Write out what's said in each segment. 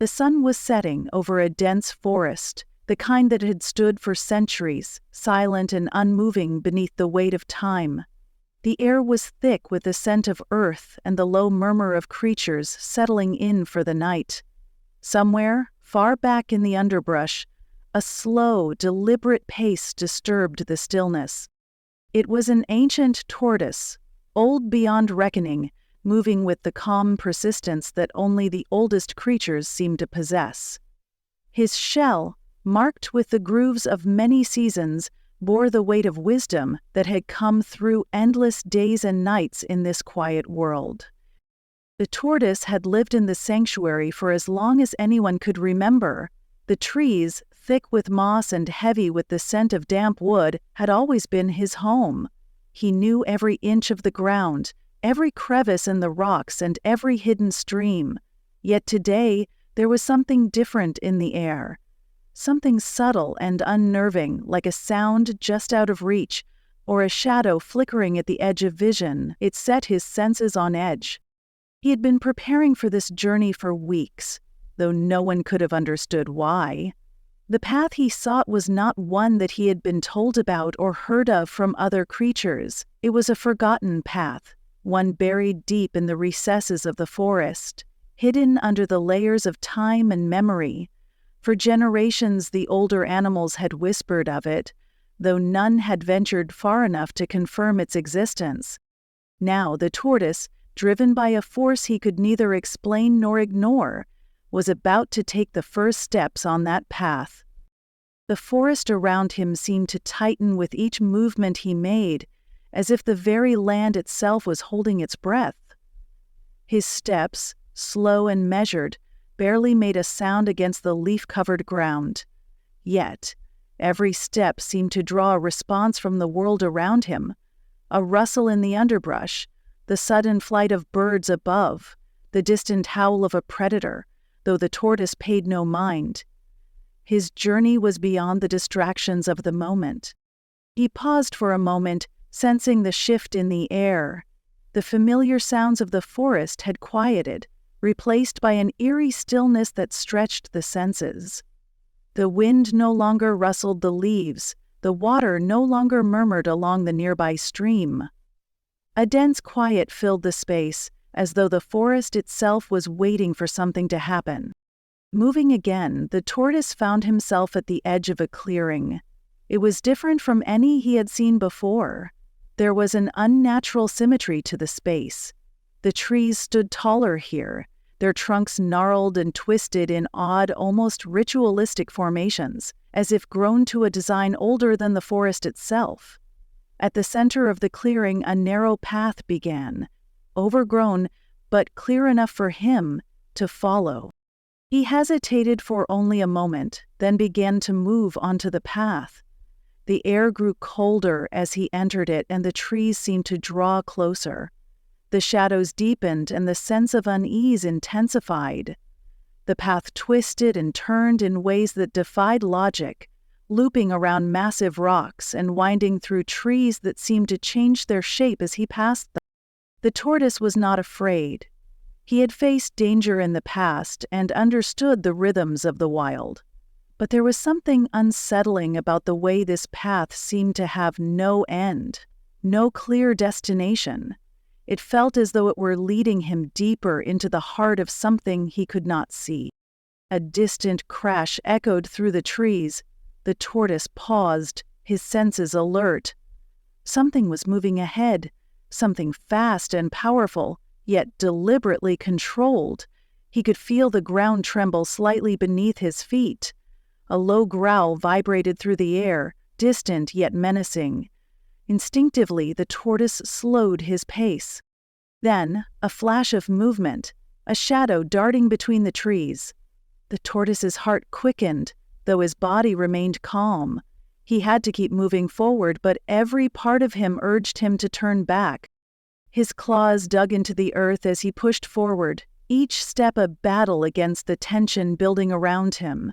The sun was setting over a dense forest, the kind that had stood for centuries, silent and unmoving beneath the weight of time. The air was thick with the scent of earth and the low murmur of creatures settling in for the night. Somewhere, far back in the underbrush, a slow, deliberate pace disturbed the stillness. It was an ancient tortoise, old beyond reckoning, moving with the calm persistence that only the oldest creatures seem to possess. His shell, marked with the grooves of many seasons, bore the weight of wisdom that had come through endless days and nights in this quiet world. The tortoise had lived in the sanctuary for as long as anyone could remember. The trees, thick with moss and heavy with the scent of damp wood, had always been his home. He knew every inch of the ground, every crevice in the rocks, and every hidden stream. Yet today, there was something different in the air. Something subtle and unnerving, like a sound just out of reach, or a shadow flickering at the edge of vision. It set his senses on edge. He had been preparing for this journey for weeks, though no one could have understood why. The path he sought was not one that he had been told about or heard of from other creatures. It was a forgotten path, one buried deep in the recesses of the forest, hidden under the layers of time and memory. For generations the older animals had whispered of it, though none had ventured far enough to confirm its existence. Now the tortoise, driven by a force he could neither explain nor ignore, was about to take the first steps on that path. The forest around him seemed to tighten with each movement he made, as if the very land itself was holding its breath. His steps, slow and measured, barely made a sound against the leaf-covered ground. Yet, every step seemed to draw a response from the world around him. A rustle in the underbrush, the sudden flight of birds above, the distant howl of a predator, though the tortoise paid no mind. His journey was beyond the distractions of the moment. He paused for a moment, sensing the shift in the air. The familiar sounds of the forest had quieted, replaced by an eerie stillness that stretched the senses. The wind no longer rustled the leaves, the water no longer murmured along the nearby stream. A dense quiet filled the space, as though the forest itself was waiting for something to happen. Moving again, the tortoise found himself at the edge of a clearing. It was different from any he had seen before. There was an unnatural symmetry to the space. The trees stood taller here, their trunks gnarled and twisted in odd, almost ritualistic formations, as if grown to a design older than the forest itself. At the center of the clearing, a narrow path began, overgrown, but clear enough for him to follow. He hesitated for only a moment, then began to move onto the path. The air grew colder as he entered it, and the trees seemed to draw closer. The shadows deepened, and the sense of unease intensified. The path twisted and turned in ways that defied logic, looping around massive rocks and winding through trees that seemed to change their shape as he passed them. The tortoise was not afraid. He had faced danger in the past and understood the rhythms of the wild. But there was something unsettling about the way this path seemed to have no end, no clear destination. It felt as though it were leading him deeper into the heart of something he could not see. A distant crash echoed through the trees. The tortoise paused, his senses alert. Something was moving ahead, something fast and powerful, yet deliberately controlled. He could feel the ground tremble slightly beneath his feet. A low growl vibrated through the air, distant yet menacing. Instinctively, the tortoise slowed his pace. Then, a flash of movement, a shadow darting between the trees. The tortoise's heart quickened, though his body remained calm. He had to keep moving forward, but every part of him urged him to turn back. His claws dug into the earth as he pushed forward, each step a battle against the tension building around him.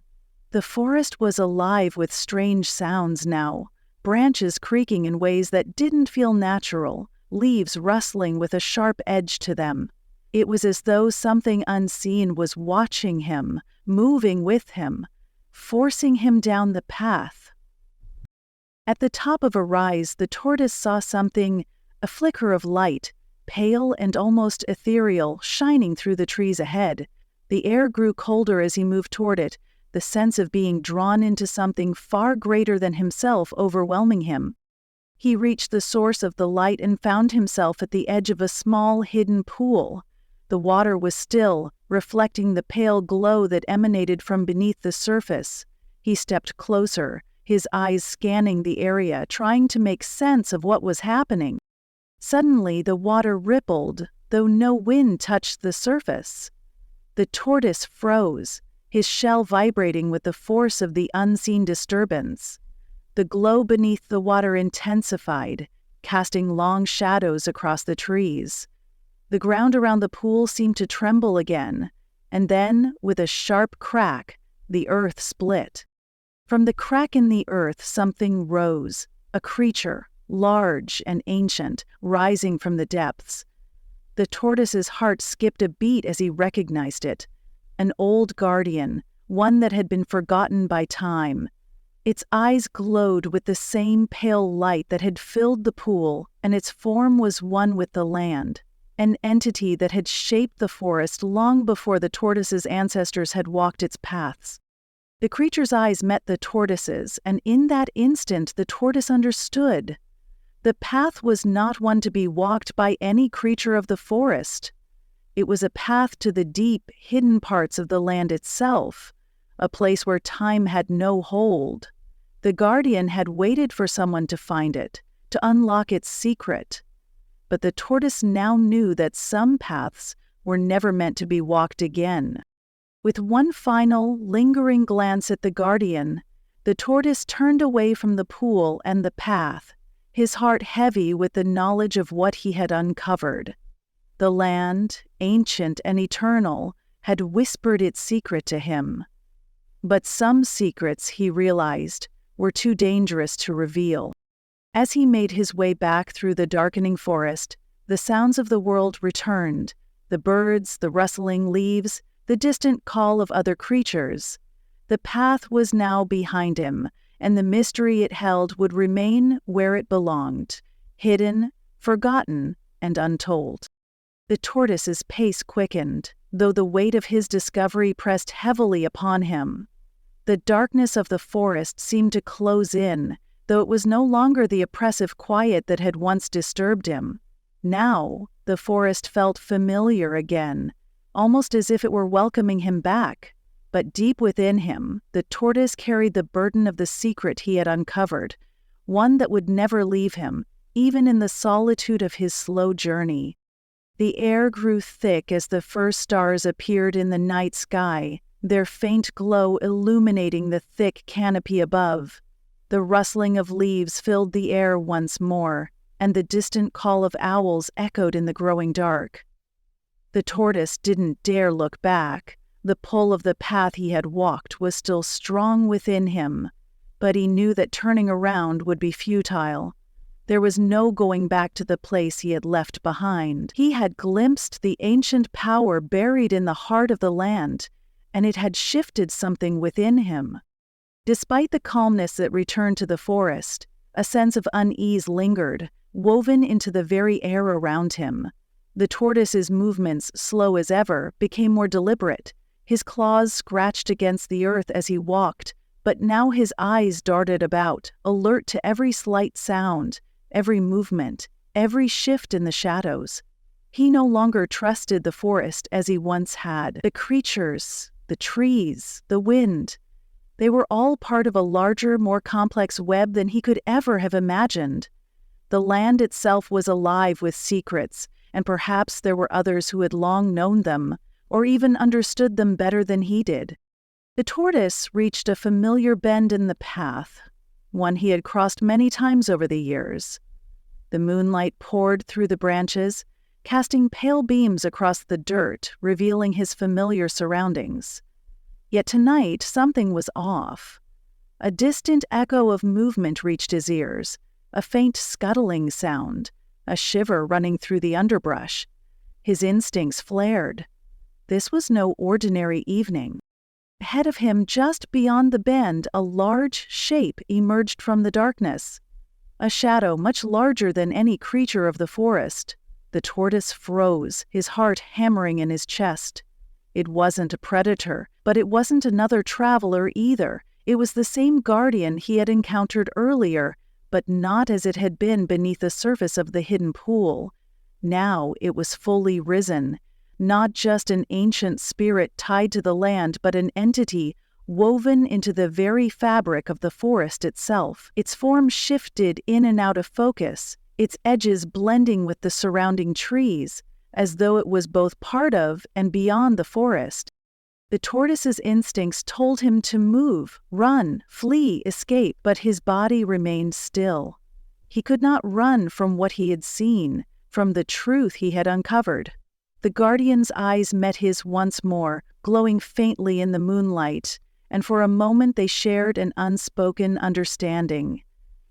The forest was alive with strange sounds now. Branches creaking in ways that didn't feel natural, leaves rustling with a sharp edge to them. It was as though something unseen was watching him, moving with him, forcing him down the path. At the top of a rise, the tortoise saw something, a flicker of light, pale and almost ethereal, shining through the trees ahead. The air grew colder as he moved toward it, the sense of being drawn into something far greater than himself overwhelming him. He reached the source of the light and found himself at the edge of a small, hidden pool. The water was still, reflecting the pale glow that emanated from beneath the surface. He stepped closer, his eyes scanning the area, trying to make sense of what was happening. Suddenly, the water rippled, though no wind touched the surface. The tortoise froze, his shell vibrating with the force of the unseen disturbance. The glow beneath the water intensified, casting long shadows across the trees. The ground around the pool seemed to tremble again, and then, with a sharp crack, the earth split. From the crack in the earth, something rose, a creature, large and ancient, rising from the depths. The tortoise's heart skipped a beat as he recognized it. An old guardian, one that had been forgotten by time. Its eyes glowed with the same pale light that had filled the pool, and its form was one with the land, an entity that had shaped the forest long before the tortoise's ancestors had walked its paths. The creature's eyes met the tortoise's, and in that instant the tortoise understood. The path was not one to be walked by any creature of the forest. It was a path to the deep, hidden parts of the land itself, a place where time had no hold. The guardian had waited for someone to find it, to unlock its secret. But the tortoise now knew that some paths were never meant to be walked again. With one final, lingering glance at the guardian, the tortoise turned away from the pool and the path, his heart heavy with the knowledge of what he had uncovered. The land, ancient and eternal, had whispered its secret to him. But some secrets, he realized, were too dangerous to reveal. As he made his way back through the darkening forest, the sounds of the world returned, the birds, the rustling leaves, the distant call of other creatures. The path was now behind him, and the mystery it held would remain where it belonged, hidden, forgotten, and untold. The tortoise's pace quickened, though the weight of his discovery pressed heavily upon him. The darkness of the forest seemed to close in, though it was no longer the oppressive quiet that had once disturbed him. Now, the forest felt familiar again, almost as if it were welcoming him back. But deep within him, the tortoise carried the burden of the secret he had uncovered, one that would never leave him, even in the solitude of his slow journey. The air grew thick as the first stars appeared in the night sky, their faint glow illuminating the thick canopy above. The rustling of leaves filled the air once more, and the distant call of owls echoed in the growing dark. The tortoise didn't dare look back. The pull of the path he had walked was still strong within him, but he knew that turning around would be futile. There was no going back to the place he had left behind. He had glimpsed the ancient power buried in the heart of the land, and it had shifted something within him. Despite the calmness that returned to the forest, a sense of unease lingered, woven into the very air around him. The tortoise's movements, slow as ever, became more deliberate. His claws scratched against the earth as he walked, but now his eyes darted about, alert to every slight sound, every movement, every shift in the shadows. He no longer trusted the forest as he once had. The creatures, the trees, the wind, they were all part of a larger, more complex web than he could ever have imagined. The land itself was alive with secrets, and perhaps there were others who had long known them, or even understood them better than he did. The tortoise reached a familiar bend in the path, one he had crossed many times over the years. The moonlight poured through the branches, casting pale beams across the dirt, revealing his familiar surroundings. Yet tonight something was off. A distant echo of movement reached his ears, a faint scuttling sound, a shiver running through the underbrush. His instincts flared. This was no ordinary evening. Ahead of him, just beyond the bend, a large shape emerged from the darkness. A shadow much larger than any creature of the forest. The tortoise froze, his heart hammering in his chest. It wasn't a predator, but it wasn't another traveler either. It was the same guardian he had encountered earlier, but not as it had been beneath the surface of the hidden pool. Now it was fully risen. Not just an ancient spirit tied to the land, but an entity woven into the very fabric of the forest itself. Its form shifted in and out of focus, its edges blending with the surrounding trees, as though it was both part of and beyond the forest. The tortoise's instincts told him to move, run, flee, escape, but his body remained still. He could not run from what he had seen, from the truth he had uncovered. The guardian's eyes met his once more, glowing faintly in the moonlight, and for a moment they shared an unspoken understanding.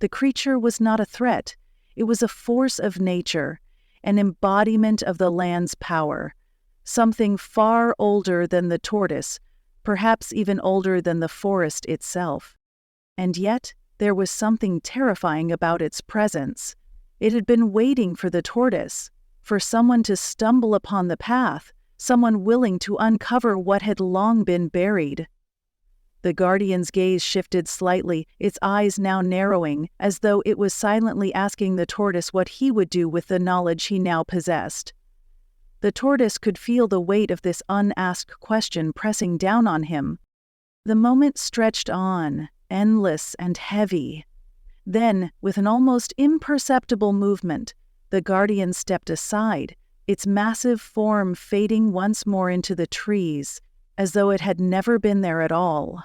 The creature was not a threat. It was a force of nature, an embodiment of the land's power, something far older than the tortoise, perhaps even older than the forest itself. And yet, there was something terrifying about its presence. It had been waiting for the tortoise, for someone to stumble upon the path, someone willing to uncover what had long been buried. The guardian's gaze shifted slightly, its eyes now narrowing, as though it was silently asking the tortoise what he would do with the knowledge he now possessed. The tortoise could feel the weight of this unasked question pressing down on him. The moment stretched on, endless and heavy. Then, with an almost imperceptible movement, the guardian stepped aside, its massive form fading once more into the trees, as though it had never been there at all.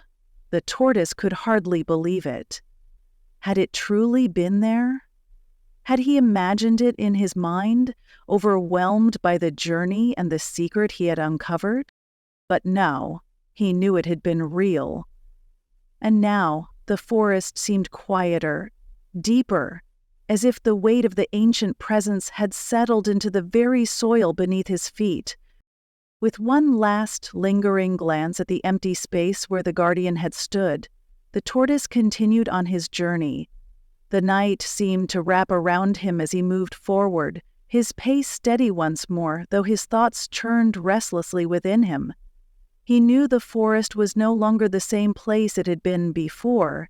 The tortoise could hardly believe it. Had it truly been there? Had he imagined it in his mind, overwhelmed by the journey and the secret he had uncovered? But no, he knew it had been real. And now the forest seemed quieter, deeper, as if the weight of the ancient presence had settled into the very soil beneath his feet. With one last, lingering glance at the empty space where the guardian had stood, the tortoise continued on his journey. The night seemed to wrap around him as he moved forward, his pace steady once more, though his thoughts churned restlessly within him. He knew the forest was no longer the same place it had been before.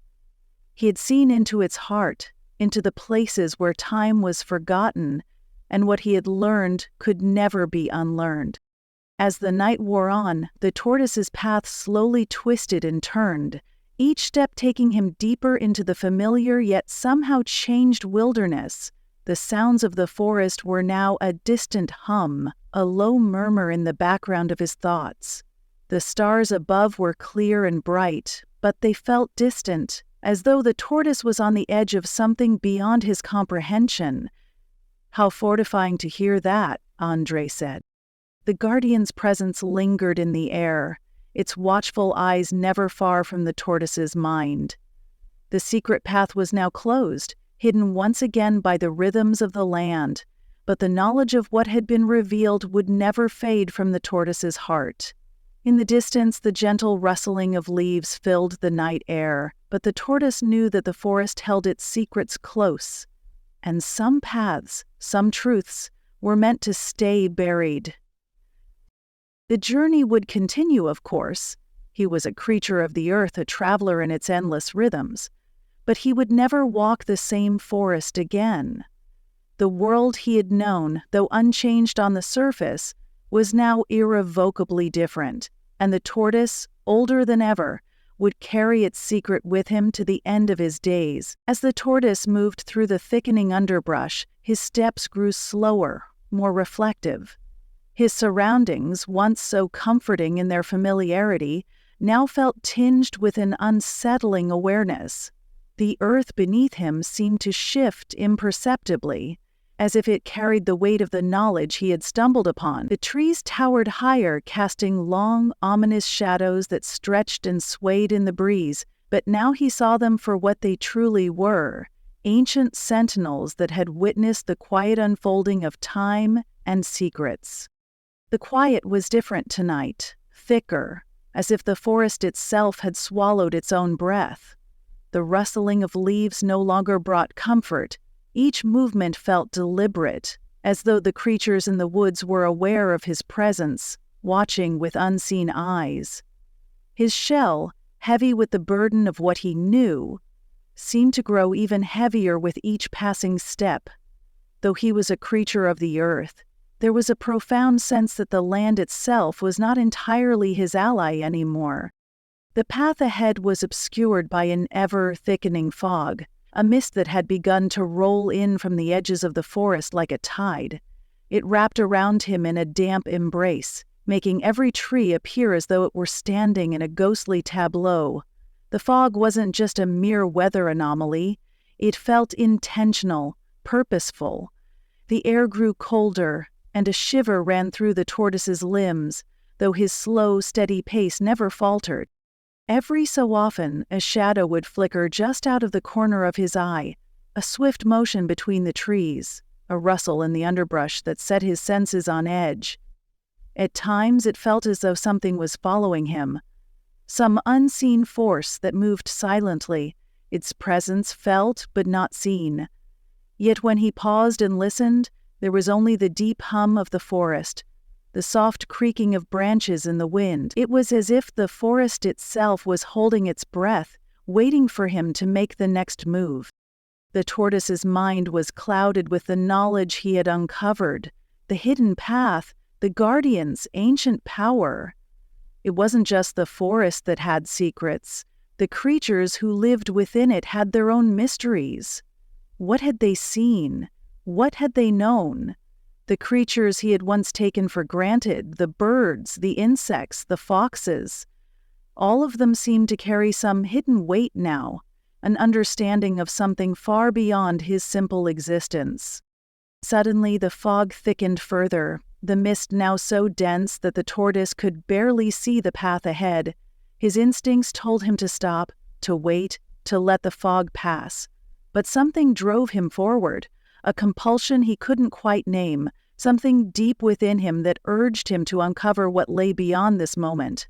He had seen into its heart, into the places where time was forgotten, and what he had learned could never be unlearned. As the night wore on, the tortoise's path slowly twisted and turned, each step taking him deeper into the familiar yet somehow changed wilderness. The sounds of the forest were now a distant hum, a low murmur in the background of his thoughts. The stars above were clear and bright, but they felt distant, as though the tortoise was on the edge of something beyond his comprehension. "How fortifying to hear that," Andre said. The guardian's presence lingered in the air, its watchful eyes never far from the tortoise's mind. The secret path was now closed, hidden once again by the rhythms of the land, but the knowledge of what had been revealed would never fade from the tortoise's heart. In the distance, the gentle rustling of leaves filled the night air, but the tortoise knew that the forest held its secrets close, and some paths, some truths, were meant to stay buried. The journey would continue, of course. He was a creature of the earth, a traveler in its endless rhythms, but he would never walk the same forest again. The world he had known, though unchanged on the surface, was now irrevocably different, and the tortoise, older than ever, would carry its secret with him to the end of his days. As the tortoise moved through the thickening underbrush, his steps grew slower, more reflective. His surroundings, once so comforting in their familiarity, now felt tinged with an unsettling awareness. The earth beneath him seemed to shift imperceptibly, as if it carried the weight of the knowledge he had stumbled upon. The trees towered higher, casting long, ominous shadows that stretched and swayed in the breeze, but now he saw them for what they truly were, ancient sentinels that had witnessed the quiet unfolding of time and secrets. The quiet was different tonight, thicker, as if the forest itself had swallowed its own breath. The rustling of leaves no longer brought comfort. Each movement felt deliberate, as though the creatures in the woods were aware of his presence, watching with unseen eyes. His shell, heavy with the burden of what he knew, seemed to grow even heavier with each passing step. Though he was a creature of the earth, there was a profound sense that the land itself was not entirely his ally anymore. The path ahead was obscured by an ever-thickening fog, a mist that had begun to roll in from the edges of the forest like a tide. It wrapped around him in a damp embrace, making every tree appear as though it were standing in a ghostly tableau. The fog wasn't just a mere weather anomaly. It felt intentional, purposeful. The air grew colder, and a shiver ran through the tortoise's limbs, though his slow, steady pace never faltered. Every so often, a shadow would flicker just out of the corner of his eye, a swift motion between the trees, a rustle in the underbrush that set his senses on edge. At times it felt as though something was following him, some unseen force that moved silently, its presence felt but not seen. Yet when he paused and listened, there was only the deep hum of the forest, the soft creaking of branches in the wind. It was as if the forest itself was holding its breath, waiting for him to make the next move. The tortoise's mind was clouded with the knowledge he had uncovered, the hidden path, the guardian's ancient power. It wasn't just the forest that had secrets. The creatures who lived within it had their own mysteries. What had they seen? What had they known? The creatures he had once taken for granted, the birds, the insects, the foxes, all of them seemed to carry some hidden weight now, an understanding of something far beyond his simple existence. Suddenly the fog thickened further, the mist now so dense that the tortoise could barely see the path ahead. His instincts told him to stop, to wait, to let the fog pass. But something drove him forward, a compulsion he couldn't quite name, something deep within him that urged him to uncover what lay beyond this moment.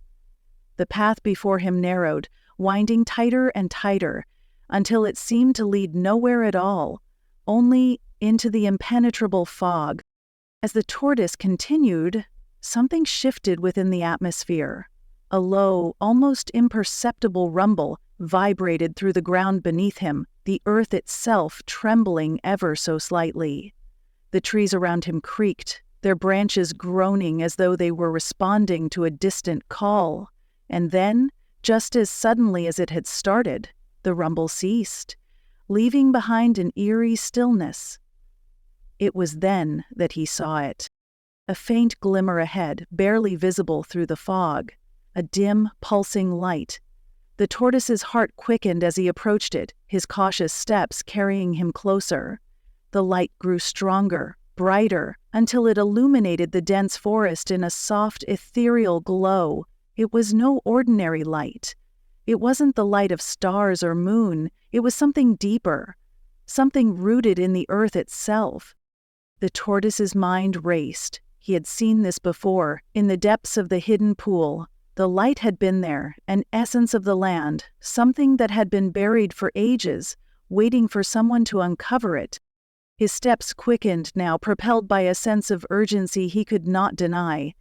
The path before him narrowed, winding tighter and tighter, until it seemed to lead nowhere at all, only into the impenetrable fog. As the tortoise continued, something shifted within the atmosphere. A low, almost imperceptible rumble vibrated through the ground beneath him, the earth itself trembling ever so slightly. The trees around him creaked, their branches groaning as though they were responding to a distant call. And then, just as suddenly as it had started, the rumble ceased, leaving behind an eerie stillness. It was then that he saw it. A faint glimmer ahead, barely visible through the fog. A dim, pulsing light. The tortoise's heart quickened as he approached it, his cautious steps carrying him closer. The light grew stronger, brighter, until it illuminated the dense forest in a soft, ethereal glow. It was no ordinary light. It wasn't the light of stars or moon. It was something deeper, something rooted in the earth itself. The tortoise's mind raced. He had seen this before, in the depths of the hidden pool. The light had been there, an essence of the land, something that had been buried for ages, waiting for someone to uncover it. His steps quickened now, propelled by a sense of urgency he could not deny.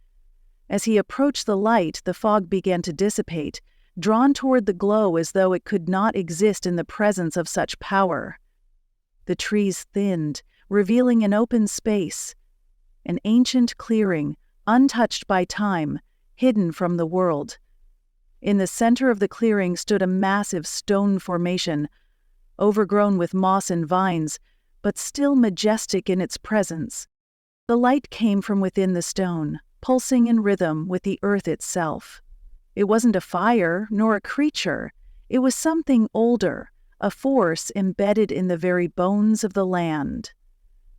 As he approached the light, the fog began to dissipate, drawn toward the glow as though it could not exist in the presence of such power. The trees thinned, revealing an open space, an ancient clearing, untouched by time, hidden from the world. In the center of the clearing stood a massive stone formation, overgrown with moss and vines, but still majestic in its presence. The light came from within the stone, pulsing in rhythm with the earth itself. It wasn't a fire, nor a creature. It was something older, a force embedded in the very bones of the land.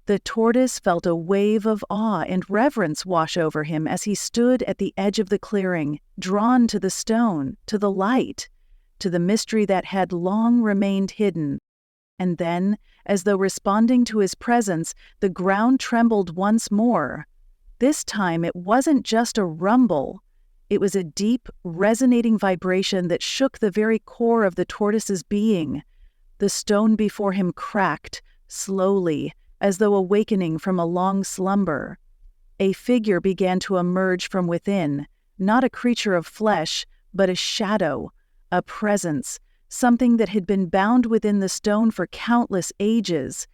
The tortoise felt a wave of awe and reverence wash over him as he stood at the edge of the clearing, drawn to the stone, to the light, to the mystery that had long remained hidden. And then, as though responding to his presence, the ground trembled once more. This time it wasn't just a rumble. It was a deep, resonating vibration that shook the very core of the tortoise's being. The stone before him cracked, slowly, as though awakening from a long slumber. A figure began to emerge from within, not a creature of flesh, but a shadow, a presence, something that had been bound within the stone for countless ages.